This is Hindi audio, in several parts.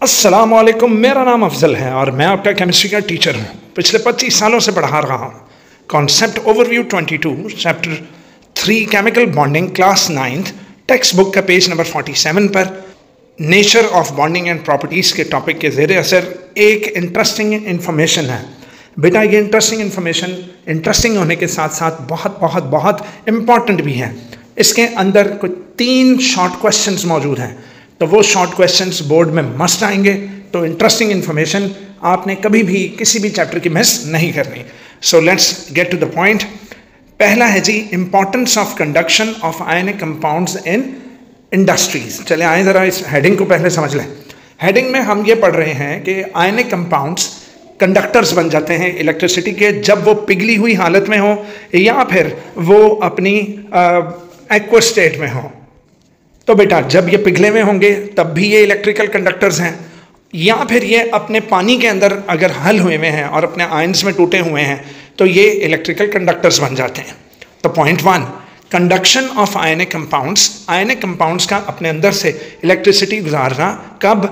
अस्सलामुअलैकुम, मेरा नाम अफजल है और मैं आपका केमिस्ट्री का टीचर हूँ। पिछले 25 सालों से पढ़ा रहा हूँ। Concept overview 22 chapter 3 chemical bonding class 9th text book का पेज नंबर 47 पर nature of bonding and properties के टॉपिक के ज़ेर असर एक इंटरेस्टिंग इन्फॉर्मेशन है। बेटा ये इंटरेस्टिंग इन्फॉर्मेशन इंटरेस्टिंग होने के साथ साथ बहुत बहुत बहुत इम्पॉर्टेंट भी है। इसके अंदर कुछ 3 शॉर्ट क्वेश्चंस मौजूद हैं, तो वो शॉर्ट क्वेश्चंस बोर्ड में मस्ट आएंगे। तो इंटरेस्टिंग इन्फॉर्मेशन आपने कभी भी किसी भी चैप्टर की मिस नहीं करनी। So let's get to the point. पहला है जी importance of conduction of ionic compounds in industries. चले आए ज़रा इस हेडिंग को पहले समझ लें। हेडिंग में हम ये पढ़ रहे हैं कि आयनिक कंपाउंड्स कंडक्टर्स बन जाते हैं इलेक्ट्रिसिटी के जब वो पिघली हुई हालत में हो या फिर वो अपनी एक्वस स्टेट में हो। तो बेटा जब ये पिघले में होंगे तब भी ये इलेक्ट्रिकल कंडक्टर्स हैं, या फिर ये अपने पानी के अंदर अगर हल हुए हुए हैं और अपने आयंस में टूटे हुए हैं तो ये इलेक्ट्रिकल कंडक्टर्स बन जाते हैं। तो point 1, conduction of ionic compounds. Ionic compounds का अपने अंदर से इलेक्ट्रिसिटी गुजारना कब?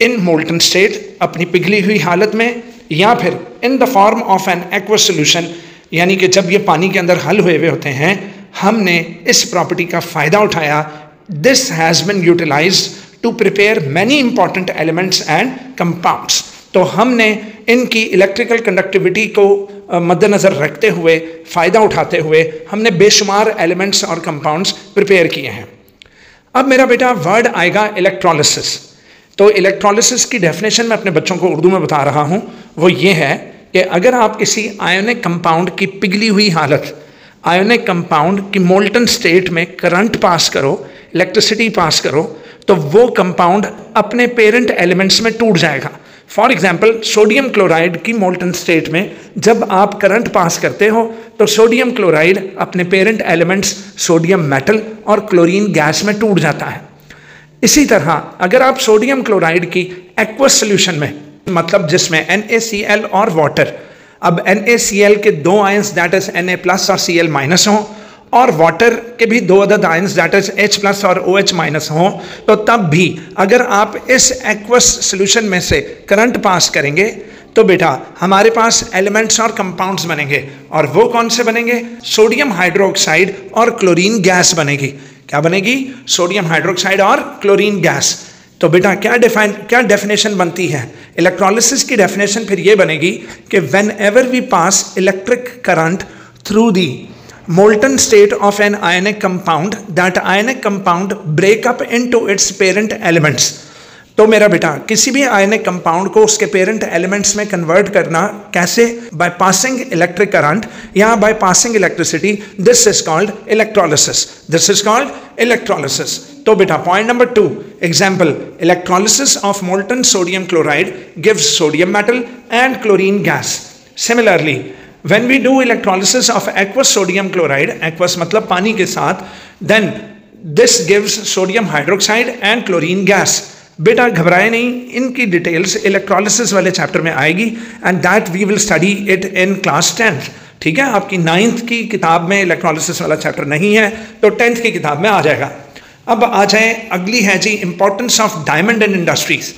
इन मोल्टन स्टेट, अपनी पिघली हुई हालत में, या फिर in the form of an aqueous solution, यानी कि जब ये पानी के अंदर हल हुए हुए होते हैं। हमने इस प्रॉपर्टी का फ़ायदा उठाया। This has been utilized to prepare many important elements and compounds. तो हमने इनकी इलेक्ट्रिकल कंडक्टिविटी को मद्देनज़र रखते हुए, फ़ायदा उठाते हुए हमने बेशुमार एलिमेंट्स और कंपाउंड्स प्रिपेयर किए हैं। अब मेरा बेटा वर्ड आएगा इलेक्ट्रोलिसिस। तो इलेक्ट्रोलिसिस की डेफिनेशन मैं अपने बच्चों को उर्दू में बता रहा हूँ। वो ये है कि अगर आप किसी आयोनिक कंपाउंड की पिघली हुई हालत, आयोनिक कंपाउंड की मोल्टन स्टेट में करंट पास करो, इलेक्ट्रिसिटी पास करो, तो वो कंपाउंड अपने पेरेंट एलिमेंट्स में टूट जाएगा। फॉर एग्जांपल सोडियम क्लोराइड की मोल्टन स्टेट में जब आप करंट पास करते हो तो सोडियम क्लोराइड अपने पेरेंट एलिमेंट्स सोडियम मेटल और क्लोरीन गैस में टूट जाता है। इसी तरह अगर आप सोडियम क्लोराइड की एक्वस सोल्यूशन में, मतलब जिसमें NaCl और वाटर, अब NaCl के 2 आयंस दैट इज Na+ और Cl- हों और वाटर के भी 2 अदद आयंस दैट इज H+ और OH- हों, तो तब भी अगर आप इस एक्वस सोल्यूशन में से करंट पास करेंगे तो बेटा हमारे पास एलिमेंट्स और कंपाउंड्स बनेंगे। और वो कौन से बनेंगे? सोडियम हाइड्रोक्साइड और क्लोरीन गैस बनेगी। क्या बनेगी? सोडियम हाइड्रोक्साइड और क्लोरीन गैस। तो बेटा क्या डेफिनेशन बनती है? इलेक्ट्रोलिसिस की डेफिनेशन फिर ये बनेगी कि whenever we pass electric current through the molten state of an ionic compound, that ionic compound break up into its parent elements. तो मेरा बेटा किसी भी आयनिक कंपाउंड को उसके पेरेंट एलिमेंट्स में कन्वर्ट करना कैसे? बाय पासिंग इलेक्ट्रिक करंट या by passing electricity. This is called electrolysis. This is called electrolysis. तो बेटा point number 2, example, electrolysis of molten sodium chloride gives sodium metal and chlorine gas. Similarly when we do electrolysis of aqueous sodium chloride, aqueous मतलब पानी के साथ, then this gives sodium hydroxide and chlorine gas. बेटा घबराए नहीं, इनकी डिटेल्स इलेक्ट्रोलिसिस वाले चैप्टर में आएगी and that we will study it in class 10th। ठीक है, आपकी 9th की किताब में इलेक्ट्रोलिसिस वाला चैप्टर नहीं है तो 10th की किताब में आ जाएगा। अब आ जाए, अगली है जी importance of diamond in industries.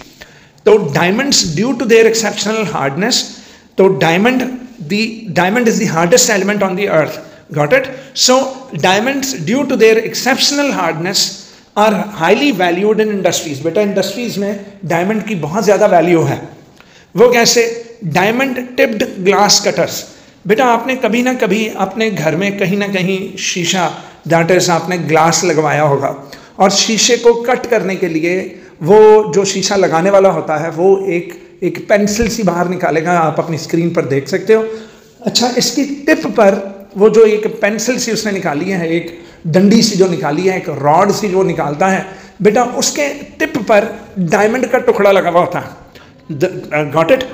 तो diamonds due to their exceptional hardness, तो diamond is the hardest element on the earth. Got it? So diamonds due to their exceptional hardness are highly valued in industries. बेटा इंडस्ट्रीज में डायमंड की बहुत ज़्यादा वैल्यू है। वो कैसे? Diamond tipped glass cutters. बेटा आपने कभी ना कभी अपने घर में कहीं ना कहीं शीशा, दैट इज आपने ग्लास लगवाया होगा, और शीशे को कट करने के लिए वो जो शीशा लगाने वाला होता है वो एक पेंसिल सी बाहर निकालेगा, आप अपनी स्क्रीन पर देख सकते हो। अच्छा, इसकी टिप पर वो जो एक पेंसिल सी उसने निकाली है, एक डंडी सी जो निकाली है, एक रॉड सी जो निकालता है, बेटा उसके टिप पर डायमंड का टुकड़ा लगा हुआ होता है। Got it?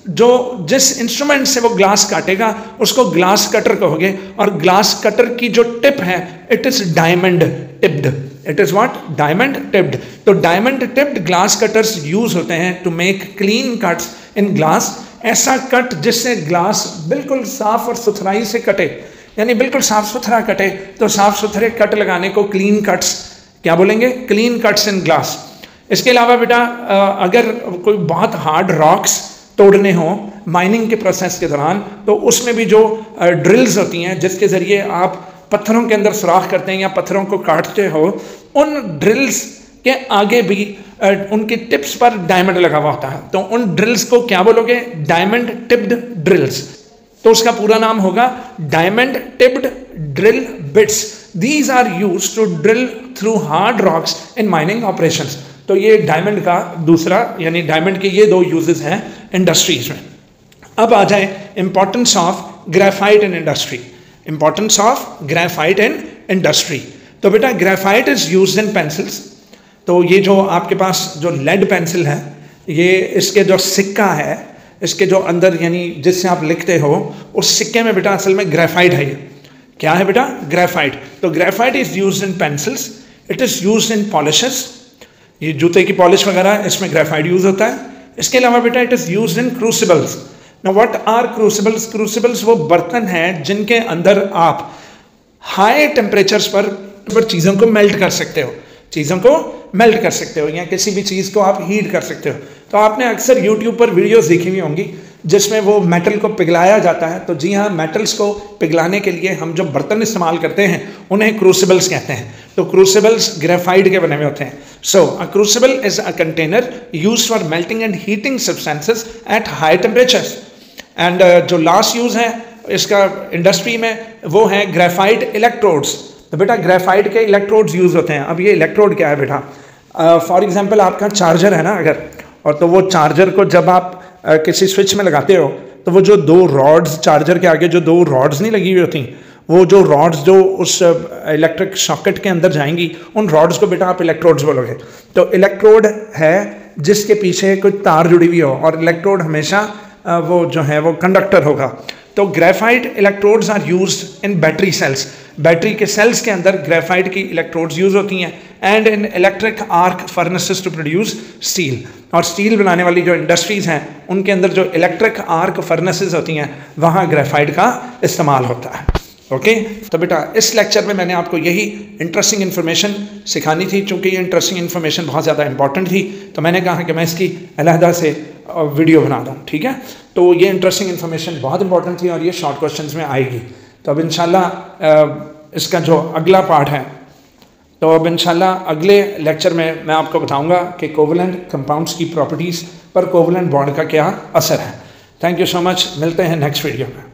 तो जिस इंस्ट्रूमेंट से वो ग्लास काटेगा उसको ग्लास कटर कहोगे, और ग्लास कटर की जो टिप है it is diamond tipped. It is what? Diamond tipped. तो diamond tipped glass cutters use होते हैं to make clean cuts in glass. ऐसा कट जिससे ग्लास बिल्कुल साफ और सुथराई से कटे, यानी बिल्कुल साफ सुथरा कटे। तो साफ सुथरे कट लगाने को क्लीन कट्स क्या बोलेंगे? Clean cuts in glass. इसके अलावा बेटा अगर कोई बहुत हार्ड रॉक्स तोड़ने हो माइनिंग के प्रोसेस के दौरान, तो उसमें भी जो ड्रिल्स होती हैं जिसके ज़रिए आप पत्थरों के अंदर सुराख करते हैं या पत्थरों को काटते हो, उन ड्रिल्स के आगे भी उनकी टिप्स पर डायमंड लगा हुआ होता है। तो उन ड्रिल्स को क्या बोलोगे? Diamond tipped drills. तो उसका पूरा नाम होगा diamond tipped drill bits. These are used to drill through hard rocks in mining operations. तो ये डायमंड का दूसरा, यानी डायमंड के ये दो यूजेस हैं इंडस्ट्रीज में। अब आ जाए importance of graphite in industry. Importance of graphite in industry. तो बेटा graphite is used in pencils. तो ये जो आपके पास जो लेड पेंसिल है, ये इसके जो सिक्का है, इसके जो अंदर यानी जिससे आप लिखते हो, उस सिक्के में बेटा असल में ग्रेफाइट है। ये क्या है बेटा? ग्रेफाइट। तो graphite is used in pencils, it is used in polishes. ये जूते की पॉलिश वगैरह, इसमें ग्रेफाइट यूज होता है। इसके अलावा बेटा it is used in crucibles. Now what are crucibles? Crucibles वो बर्तन हैं जिनके अंदर आप हाई टेम्परेचर्स पर चीज़ों को मेल्ट कर सकते हो, चीज़ों को मेल्ट कर सकते हो, या किसी भी चीज़ को आप हीट कर सकते हो। तो आपने अक्सर यूट्यूब पर वीडियोस देखी हुई होंगी जिसमें वो मेटल को पिघलाया जाता है। तो जी हाँ, मेटल्स को पिघलाने के लिए हम जो बर्तन इस्तेमाल करते हैं उन्हें क्रूसिबल्स कहते हैं। तो क्रूसिबल्स ग्रेफाइट के बने हुए होते हैं। So a crucible is a container used for melting and heating substances at high temperatures. And जो लास्ट यूज़ है इसका इंडस्ट्री में वो है ग्रेफाइट इलेक्ट्रोड्स। तो बेटा ग्रेफाइट के इलेक्ट्रोड्स यूज़ होते हैं। अब ये इलेक्ट्रोड क्या है बेटा? फॉर एग्जांपल आपका चार्जर है ना अगर, और तो वो चार्जर को जब आप किसी स्विच में लगाते हो, तो वो जो दो रॉड्स चार्जर के आगे जो दो रॉड्स नहीं लगी हुई होती, वो जो रॉड्स जो उस इलेक्ट्रिक सॉकेट के अंदर जाएंगी, उन रॉड्स को बेटा आप इलेक्ट्रोड्स बोलोगे। तो इलेक्ट्रोड है जिसके पीछे कोई तार जुड़ी हुई हो, और इलेक्ट्रोड हमेशा वो जो है वो कंडक्टर होगा। तो graphite electrodes are used in battery cells. Battery के सेल्स के अंदर ग्रेफाइट की इलेक्ट्रोड्स यूज होती हैं, and in electric arc furnaces to produce steel. और स्टील बनाने वाली जो इंडस्ट्रीज हैं उनके अंदर जो इलेक्ट्रिक आर्क फर्नेसेस होती हैं वहाँ ग्रेफाइट का इस्तेमाल होता है। ओके तो बेटा इस लेक्चर में मैंने आपको यही इंटरेस्टिंग इन्फॉर्मेशन सिखानी थी। चूँकि ये इंटरेस्टिंग इन्फॉर्मेशन बहुत ज़्यादा इंपॉर्टेंट थी, तो मैंने कहा कि मैं इसकी अलहदा से वीडियो बना दूँ। ठीक है, तो ये इंटरेस्टिंग इन्फॉर्मेशन बहुत इंपॉर्टेंट थी और ये शॉर्ट क्वेश्चंस में आएगी। तो अब इंशाल्लाह इसका जो अगला पार्ट है, तो अब इंशाल्लाह अगले लेक्चर में मैं आपको बताऊंगा कि कोवलेंट कंपाउंड्स की प्रॉपर्टीज़ पर कोवलेंट बॉन्ड का क्या असर है। थैंक यू सो मच, मिलते हैं नेक्स्ट वीडियो में।